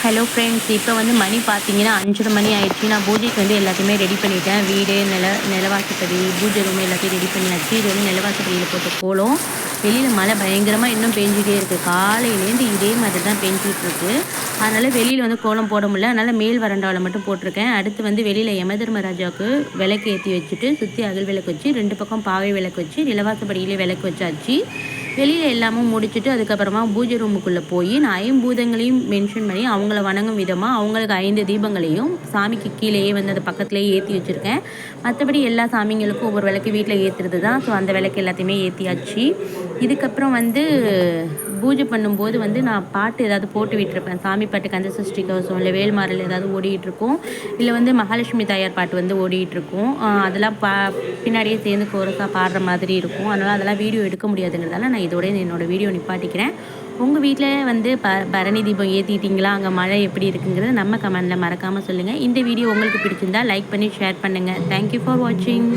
Hello friends, இப்போ வந்து மணி பார்த்தீங்கன்னா 5:30 மணி ஆயிடுச்சு. நான் பூஜைக்கு வந்து எல்லாத்தையுமே ரெடி பண்ணிட்டேன். வீடு, நிலவாசப்படி, பூஜை ரூம் எல்லாத்தையும் ரெடி பண்ணியாச்சு. இது வந்து நிலவாசப்படியில் போட்ட கோலம். வெளியில் மழை பயங்கரமாக இன்னும் பெஞ்சிட்டே இருக்குது. காலையிலேருந்து இதே மாதிரி தான் பெஞ்சிட்டு இருக்கு. அதனால் வெளியில் வந்து கோலம் போட முடியல. அதனால் மேல் வராண்டாவில் மட்டும் போட்டிருக்கேன். அடுத்து வந்து வெளியில் யமதர்மராஜாவுக்கு விளக்கு ஏற்றி வச்சுட்டு சுற்றி அகல் விளக்கு வச்சு 2 பக்கம் பாவை விளக்கு வச்சு நிலவாசப்படியிலே விளக்கு வச்சாச்சு. வெளியில் எல்லாமும் முடிச்சுட்டு அதுக்கப்புறமா பூஜை ரூமுக்குள்ளே போய் நான் ஐம்பூதங்களையும் மென்ஷன் பண்ணி அவங்கள வணங்கும் விதமாக அவங்களுக்கு 5 தீபங்களையும் சாமிக்கு கீழேயே வந்து அது பக்கத்துலேயே ஏற்றி வச்சுருக்கேன். மற்றபடி எல்லா சாமிங்களுக்கும் ஒவ்வொரு விளக்கு வீட்டில் ஏற்றுறது தான். ஸோ அந்த விளக்கு எல்லாத்தையுமே ஏற்றியாச்சு. இதுக்கப்புறம் வந்து பூஜை பண்ணும்போது வந்து நான் பாட்டு ஏதாவது போட்டு விட்டுருப்பேன். சாமி பாட்டு, கந்தசஷ்டி கவசம், இல்லை வேல்மாறல் ஏதாவது ஓடிட்டுருக்கும். இல்லை வந்து மகாலட்சுமி தாயார் பாட்டு வந்து ஓடிட்டுருக்கும். அதெல்லாம் பின்னாடியே சேர்ந்து கோரஸாக பாடுற மாதிரி இருக்கும். அதனால் அதெல்லாம் வீடியோ எடுக்க முடியாதுங்கிறதால நான் இதோட என்னோடய வீடியோ நிப்பாட்டிக்கிறேன். உங்கள் வீட்டில் வந்து பரணி தீபம் ஏற்றிட்டிங்களா? அங்கே மழை எப்படி இருக்குங்கிறத நம்ம கமெண்டில் மறக்காமல் சொல்லுங்கள். இந்த வீடியோ உங்களுக்கு பிடிச்சிருந்தா லைக் பண்ணி ஷேர் பண்ணுங்கள். தேங்க்யூ ஃபார் வாட்சிங்.